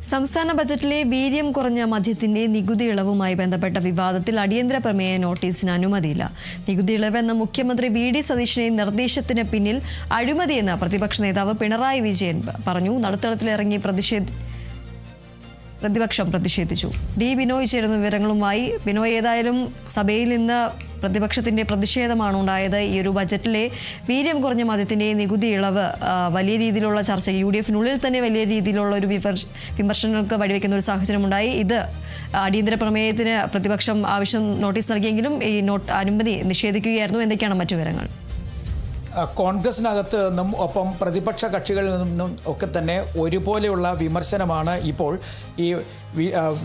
സംസ്ഥാന ബജറ്റിലെ വീര്യം കുറഞ്ഞ മദ്യത്തിന്റെ നികുതി ഇളവുമായി ബന്ധപ്പെട്ട വിവാദത്തിൽ അടിയന്തര പ്രമേയ നോട്ടീസിന് അനുമതിയില്ല. നികുതി ഇളവ് എന്ന മുഖ്യമന്ത്രി വി.ഡി. സതീശന്റെ നിർദ്ദേശത്തിന് പിന്നിൽ അഴിമതിയെന്ന് പ്രതിപക്ഷ നേതാവ് പിണറായി വിജയൻ പറഞ്ഞു. നടുത്തളത്തിലിറങ്ങി പ്രതിപക്ഷം പ്രതിഷേധിച്ചു. ഡി ബിനോയ് ചേരുന്ന വിവരങ്ങളുമായി. ബിനോയ്, ഏതായാലും സഭയിൽ നിന്ന് പ്രതിപക്ഷത്തിന്റെ പ്രതിഷേധമാണ് ഉണ്ടായത്. ഈ ഒരു ബജറ്റിലെ വീര്യം കുറഞ്ഞ മദ്യത്തിന്റെ നികുതി ഇളവ് വലിയ രീതിയിലുള്ള ചർച്ച UDF-നുള്ളിൽ തന്നെ വലിയ രീതിയിലുള്ള ഒരു വിമർശനങ്ങൾക്ക് വഴിവെക്കുന്ന ഒരു സാഹചര്യമുണ്ടായി. ഇത് അടിയന്തര പ്രമേയത്തിന് പ്രതിപക്ഷം ആവശ്യം നോട്ടീസ് നൽകിയെങ്കിലും ഈ അനുമതി നിഷേധിക്കുകയായിരുന്നു. എന്തൊക്കെയാണ് മറ്റു വിവരങ്ങൾ? കോൺഗ്രസിനകത്ത് നിന്നും ഒപ്പം പ്രതിപക്ഷ കക്ഷികളിൽ നിന്നും ഒക്കെ തന്നെ ഒരുപോലെയുള്ള വിമർശനമാണ് ഇപ്പോൾ ഈ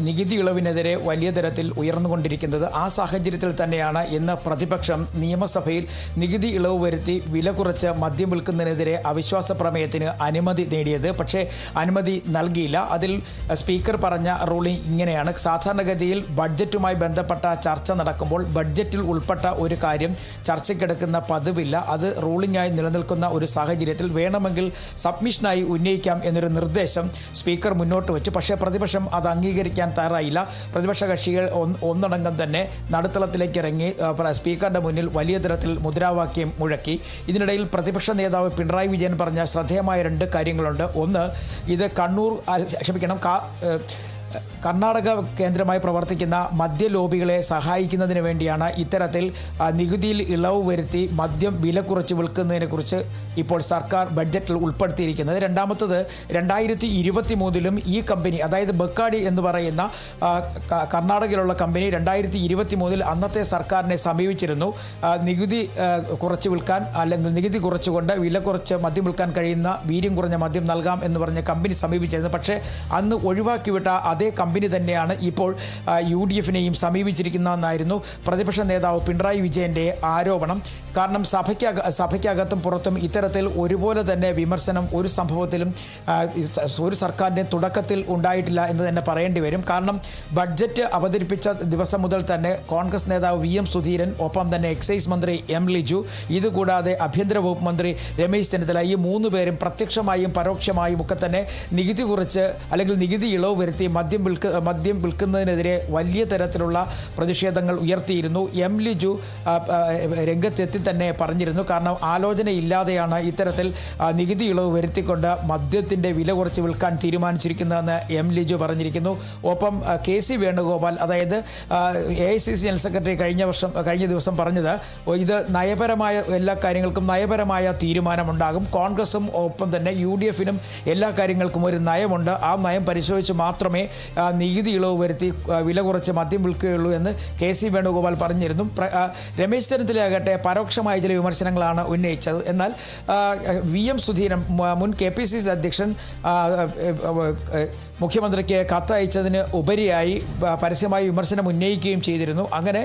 നികുതി ഇളവിനെതിരെ വലിയ തരത്തിൽ ഉയർന്നുകൊണ്ടിരിക്കുന്നത്. ആ സാഹചര്യത്തിൽ തന്നെയാണ് ഇന്ന് പ്രതിപക്ഷം നിയമസഭയിൽ നികുതി ഇളവ് വരുത്തി വില കുറച്ച് മദ്യം വിൽക്കുന്നതിനെതിരെ അവിശ്വാസ പ്രമേയത്തിന് അനുമതി നേടിയത്. പക്ഷേ അനുമതി നൽകിയില്ല. അതിൽ സ്പീക്കർ പറഞ്ഞ റൂളിംഗ് ഇങ്ങനെയാണ്: സാധാരണഗതിയിൽ ബഡ്ജറ്റുമായി ബന്ധപ്പെട്ട ചർച്ച നടക്കുമ്പോൾ ബഡ്ജറ്റിൽ ഉൾപ്പെട്ട ഒരു കാര്യം ചർച്ചയ്ക്കെടുക്കുന്ന പതിവില്ല. അത് റൂളിംഗായി നിലനിൽക്കുന്ന ഒരു സാഹചര്യത്തിൽ വേണമെങ്കിൽ സബ്മിഷനായി ഉന്നയിക്കാം എന്നൊരു നിർദ്ദേശം സ്പീക്കർ മുന്നോട്ട് വെച്ചു. പക്ഷേ പ്രതിപക്ഷം അത് അംഗീകരിക്കാൻ തയ്യാറായില്ല. പ്രതിപക്ഷ കക്ഷികൾ ഒന്നടങ്കം തന്നെ നടുത്തളത്തിലേക്ക് ഇറങ്ങി സ്പീക്കറുടെ മുന്നിൽ വലിയ തരത്തിൽ മുദ്രാവാക്യം മുഴക്കി. ഇതിനിടയിൽ പ്രതിപക്ഷ നേതാവ് പിണറായി വിജയൻ പറഞ്ഞ ശ്രദ്ധേയമായ രണ്ട് കാര്യങ്ങളുണ്ട്. ഒന്ന്, ഇത് കർണാടക കേന്ദ്രമായി പ്രവർത്തിക്കുന്ന മദ്യ ലോബികളെ സഹായിക്കുന്നതിന് വേണ്ടിയാണ് ഇത്തരത്തിൽ നികുതിയിൽ ഇളവ് വരുത്തി മദ്യം വില കുറച്ച് വിൽക്കുന്നതിനെക്കുറിച്ച് ഇപ്പോൾ സർക്കാർ ബഡ്ജറ്റിൽ ഉൾപ്പെടുത്തിയിരിക്കുന്നത്. രണ്ടാമത്തത്, 2023 ഈ കമ്പനി, അതായത് ബക്കാടി എന്ന് പറയുന്ന കർണാടകയിലുള്ള കമ്പനി 2023 അന്നത്തെ സർക്കാരിനെ സമീപിച്ചിരുന്നു. നികുതി കുറച്ച് വിൽക്കാൻ, അല്ലെങ്കിൽ നികുതി കുറച്ചുകൊണ്ട് വില കുറച്ച് മദ്യം വിൽക്കാൻ കഴിയുന്ന വീര്യം കുറഞ്ഞ മദ്യം നൽകാം എന്ന് പറഞ്ഞ കമ്പനി സമീപിച്ചിരുന്നു. പക്ഷേ അന്ന് ഒഴിവാക്കിവിട്ട അതേ കമ്പനി തന്നെയാണ് ഇപ്പോൾ UDF-നെയും സമീപിച്ചിരിക്കുന്നതെന്നായിരുന്നു പ്രതിപക്ഷ നേതാവ് പിണറായി വിജയൻ്റെ ആരോപണം. കാരണം സഭയ്ക്കകത്തും പുറത്തും ഇത്തരത്തിൽ ഒരുപോലെ തന്നെ വിമർശനം ഒരു സംഭവത്തിലും ഒരു സർക്കാരിൻ്റെ തുടക്കത്തിൽ ഉണ്ടായിട്ടില്ല എന്ന് തന്നെ പറയേണ്ടി വരും. കാരണം ബഡ്ജറ്റ് അവതരിപ്പിച്ച ദിവസം മുതൽ തന്നെ കോൺഗ്രസ് നേതാവ് VM സുധീരൻ, ഒപ്പം തന്നെ എക്സൈസ് മന്ത്രി M ലിജു, ഇതുകൂടാതെ ആഭ്യന്തര വകുപ്പ് മന്ത്രി രമേശ് ചെന്നിത്തല, ഈ മൂന്ന് പേരും പ്രത്യക്ഷമായും പരോക്ഷമായും ഒക്കെ തന്നെ നികുതി കുറച്ച് അല്ലെങ്കിൽ നികുതി ഇളവ് വരുത്തി മദ്യം വിൽക്കുന്നതിനെതിരെ വലിയ തരത്തിലുള്ള പ്രതിഷേധങ്ങൾ ഉയർത്തിയിരുന്നു. M ലിജു രംഗത്തെത്തി തന്നെ പറഞ്ഞിരുന്നു. കാരണം ആലോചനയില്ലാതെയാണ് ഇത്തരത്തിൽ നികുതി ഇളവ് വരുത്തിക്കൊണ്ട് മദ്യത്തിൻ്റെ വില കുറച്ച് വിൽക്കാൻ തീരുമാനിച്ചിരിക്കുന്നതെന്ന് M ലിജു പറഞ്ഞിരിക്കുന്നു. ഒപ്പം KC വേണുഗോപാൽ, അതായത് AICC ജനറൽ സെക്രട്ടറി കഴിഞ്ഞ ദിവസം പറഞ്ഞത്, ഇത് നയപരമായ എല്ലാ കാര്യങ്ങൾക്കും നയപരമായ തീരുമാനമുണ്ടാകും. കോൺഗ്രസും ഒപ്പം തന്നെ UDF-നും എല്ലാ കാര്യങ്ങൾക്കും ഒരു നയമുണ്ട്. ആ നയം പരിശോധിച്ച് മാത്രമേ നികുതി ഇളവ് വരുത്തി വില കുറച്ച് മദ്യം വിൽക്കുകയുള്ളൂ എന്ന് KC വേണുഗോപാൽ പറഞ്ഞിരുന്നു. രമേശ് ചെന്നിത്തലയാകട്ടെ പരോക്ഷമായ ചില വിമർശനങ്ങളാണ് ഉന്നയിച്ചത്. എന്നാൽ VM സുധീരൻ, മുൻ KPCC അധ്യക്ഷൻ, മുഖ്യമന്ത്രിക്ക് കത്തയച്ചതിന് ഉപരിയായി പരസ്യമായി വിമർശനം ഉന്നയിക്കുകയും ചെയ്തിരുന്നു. അങ്ങനെ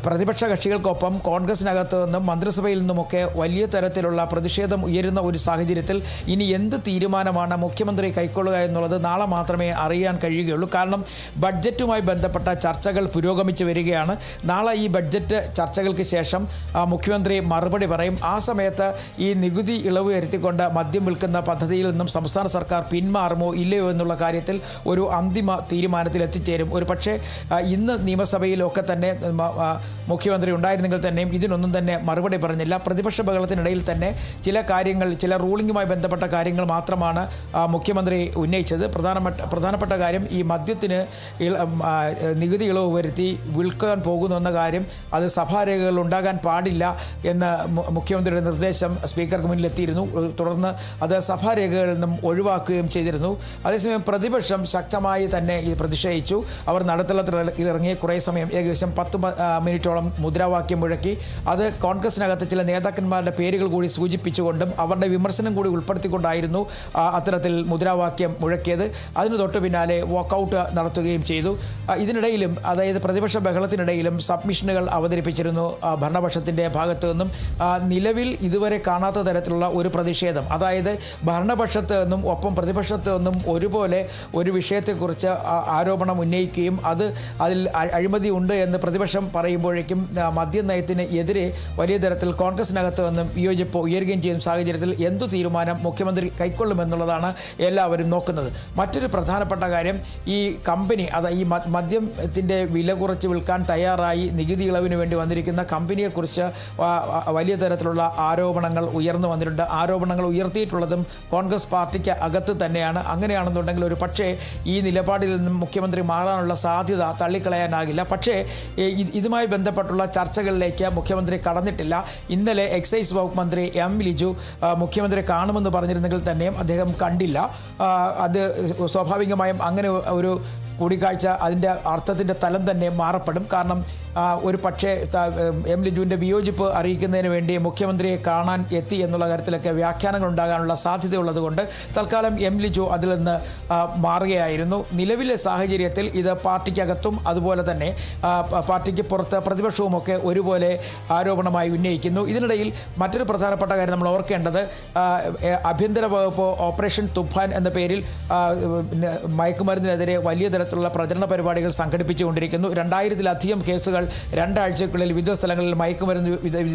പ്രതിപക്ഷ കക്ഷികൾക്കൊപ്പം കോൺഗ്രസിനകത്ത് നിന്നും മന്ത്രിസഭയിൽ നിന്നുമൊക്കെ വലിയ തരത്തിലുള്ള പ്രതിഷേധം ഉയരുന്ന ഒരു സാഹചര്യത്തിൽ ഇനി എന്ത് തീരുമാനമാണ് മുഖ്യമന്ത്രി കൈക്കൊള്ളുക എന്നുള്ളത് നാളെ മാത്രമേ അറിയാൻ കഴിയുകയുള്ളൂ. കാരണം ബഡ്ജറ്റുമായി ബന്ധപ്പെട്ട ചർച്ചകൾ പുരോഗമിച്ച് വരികയാണ്. നാളെ ഈ ബഡ്ജറ്റ് ചർച്ചകൾക്ക് ശേഷം മുഖ്യമന്ത്രി മറുപടി പറയും. ആ സമയത്ത് ഈ നികുതി ഇളവ് വരുത്തിക്കൊണ്ട് മദ്യം വിൽക്കുന്ന പദ്ധതിയിൽ നിന്നും സംസ്ഥാന സർക്കാർ പിന്മാറുമോ ഇല്ലയോ എന്നുള്ള കാര്യത്തിൽ ഒരു അന്തിമ തീരുമാനത്തിൽ എത്തിച്ചേരും. ഒരു പക്ഷേ ഇന്ന് നിയമസഭയിലൊക്കെ തന്നെ മുഖ്യമന്ത്രി ഉണ്ടായിരുന്നെങ്കിൽ തന്നെയും ഇതിനൊന്നും തന്നെ മറുപടി പറഞ്ഞില്ല. പ്രതിപക്ഷ ബഹളത്തിനിടയിൽ തന്നെ ചില റൂളിംഗുമായി ബന്ധപ്പെട്ട കാര്യങ്ങൾ മാത്രമാണ് മുഖ്യമന്ത്രി ഉന്നയിച്ചത്. പ്രധാനപ്പെട്ട കാര്യം, ഈ മദ്യത്തിന് നികുതി ഇളവ് വരുത്തി വിൽക്കാൻ പോകുന്നു എന്ന കാര്യം അത് സഭാരേഖകൾ ഉണ്ടാകാൻ പാടില്ല എന്ന് മുഖ്യമന്ത്രിയുടെ നിർദ്ദേശം സ്പീക്കർക്ക് മുന്നിൽ എത്തിയിരുന്നു. തുടർന്ന് അത് സഭാരേഖകളിൽ നിന്നും ഒഴിവാക്കുകയും ചെയ്തിരുന്നു. അതേസമയം പ്രതിപക്ഷം ശക്തമായി തന്നെ പ്രതിഷേധിച്ചു. അവർ നടുത്തളത്തിൽ ഇറങ്ങി കുറേ സമയം, ഏകദേശം 10 മിനിറ്റോളം മുദ്രാവാക്യം മുഴക്കി. അത് കോൺഗ്രസിനകത്ത് ചില നേതാക്കന്മാരുടെ പേരുകൾ കൂടി സൂചിപ്പിച്ചുകൊണ്ടും അവരുടെ വിമർശനം കൂടി ഉൾപ്പെടുത്തിക്കൊണ്ടായിരുന്നു അത്തരത്തിൽ മുദ്രാവാക്യം മുഴക്കിയത്. അതിനു തൊട്ടു പിന്നാലെ പിന്നാലെ വാക്കൗട്ട് നടത്തുകയും ചെയ്തു. ഇതിനിടയിലും, അതായത് പ്രതിപക്ഷ ബഹളത്തിനിടയിലും സബ്മിഷനുകൾ അവതരിപ്പിച്ചിരുന്നു ഭരണപക്ഷത്തിൻ്റെ ഭാഗത്തു നിന്നും. നിലവിൽ ഇതുവരെ കാണാത്ത തരത്തിലുള്ള ഒരു പ്രതിഷേധം, അതായത് ഭരണപക്ഷത്ത് നിന്നും ഒപ്പം പ്രതിപക്ഷത്ത് നിന്നും ഒരുപോലെ ഒരു വിഷയത്തെക്കുറിച്ച് ആരോപണം ഉന്നയിക്കുകയും അതിൽ അഴിമതി ഉണ്ട് എന്ന് പ്രതിപക്ഷം പറയുമ്പോഴേക്കും മദ്യനയത്തിന് എതിരെ വലിയ തരത്തിൽ കോൺഗ്രസിനകത്ത് നിന്നും വിയോജിപ്പ് ഉയരുകയും ചെയ്യുന്ന സാഹചര്യത്തിൽ എന്തു തീരുമാനം മുഖ്യമന്ത്രി കൈക്കൊള്ളുമെന്നുള്ളതാണ് എല്ലാവരും നോക്കുന്നത്. മറ്റൊരു പ്രധാനപ്പെട്ട കാര്യം, ഈ കമ്പനി, ഈ മദ്യത്തിൻ്റെ വില കുറച്ച് വിൽക്കാൻ തയ്യാറായി നികുതി ഇളവിന് വേണ്ടി വന്നിരിക്കുന്ന കമ്പനിയെക്കുറിച്ച് വലിയ തരത്തിലുള്ള ആരോപണങ്ങൾ ഉയർന്നു വന്നിട്ടുണ്ട്. ആരോപണങ്ങൾ ഉയർത്തിയിട്ടുള്ളതും കോൺഗ്രസ് പാർട്ടിക്ക് അകത്ത് തന്നെയാണ്. അങ്ങനെയാണെന്നുണ്ടെങ്കിൽ ഒരു പക്ഷേ ഈ നിലപാടിൽ നിന്നും മുഖ്യമന്ത്രി മാറാനുള്ള സാധ്യത തള്ളിക്കളയാനാകില്ല. പക്ഷേ ഇതുമായി ബന്ധപ്പെട്ടുള്ള ചർച്ചകളിലേക്ക് മുഖ്യമന്ത്രി കടന്നിട്ടില്ല. ഇന്നലെ എക്സൈസ് വകുപ്പ് മന്ത്രി എം ലിജു മുഖ്യമന്ത്രി കാണുമെന്ന് പറഞ്ഞിരുന്നെങ്കിൽ തന്നെയും അദ്ദേഹം കണ്ടില്ല. അത് സ്വാഭാവികമായും അങ്ങനെ ഒരു കൂടിക്കാഴ്ച അതിൻ്റെ അർത്ഥത്തിൻ്റെ തലം തന്നെ മാറപ്പെടും. കാരണം ഒരു പക്ഷേ എം ലിജുവിൻ്റെ വിയോജിപ്പ് അറിയിക്കുന്നതിന് വേണ്ടി മുഖ്യമന്ത്രിയെ കാണാൻ എത്തി എന്നുള്ള കാര്യത്തിലൊക്കെ വ്യാഖ്യാനങ്ങൾ ഉണ്ടാകാനുള്ള സാധ്യതയുള്ളതുകൊണ്ട് തൽക്കാലം എം ലിജു അതിൽ നിന്ന് മാറുകയായിരുന്നു. നിലവിലെ സാഹചര്യത്തിൽ ഇത് പാർട്ടിക്കകത്തും അതുപോലെ തന്നെ പാർട്ടിക്ക് പുറത്ത് പ്രതിപക്ഷവുമൊക്കെ ഒരുപോലെ ആരോപണമായി ഉന്നയിക്കുന്നു. ഇതിനിടയിൽ മറ്റൊരു പ്രധാനപ്പെട്ട കാര്യം നമ്മൾ ഓർക്കേണ്ടത്, ആഭ്യന്തര വകുപ്പ് ഓപ്പറേഷൻ തുഫാൻ എന്ന പേരിൽ മയക്കുമരുന്നിനെതിരെ വലിയ തരത്തിലുള്ള പ്രചരണ പരിപാടികൾ സംഘടിപ്പിച്ചുകൊണ്ടിരിക്കുന്നു. 2000-ലധികം കേസുകൾ 2 ആഴ്ചക്കുള്ളിൽ വിവിധ സ്ഥലങ്ങളിൽ മയക്കുമരുന്ന്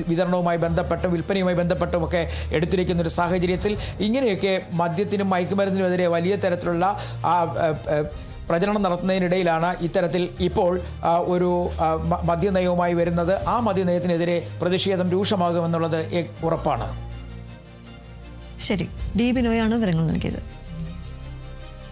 വിതരണവുമായി ബന്ധപ്പെട്ടും വിൽപ്പനയുമായി ബന്ധപ്പെട്ടുമൊക്കെ എടുത്തിരിക്കുന്ന ഒരു സാഹചര്യത്തിൽ ഇങ്ങനെയൊക്കെ മദ്യത്തിനും മയക്കുമരുന്നിനുമെതിരെ വലിയ തരത്തിലുള്ള പ്രചരണം നടത്തുന്നതിനിടയിലാണ് ഇത്തരത്തിൽ ഇപ്പോൾ ഒരു മദ്യനയവുമായി വരുന്നത്. ആ മദ്യനയത്തിനെതിരെ പ്രതിഷേധം രൂക്ഷമാകുമെന്നുള്ളത് ഉറപ്പാണ്. ശരി, ഡി ബിനോയാണ് വിവരങ്ങൾ നൽകിയത്.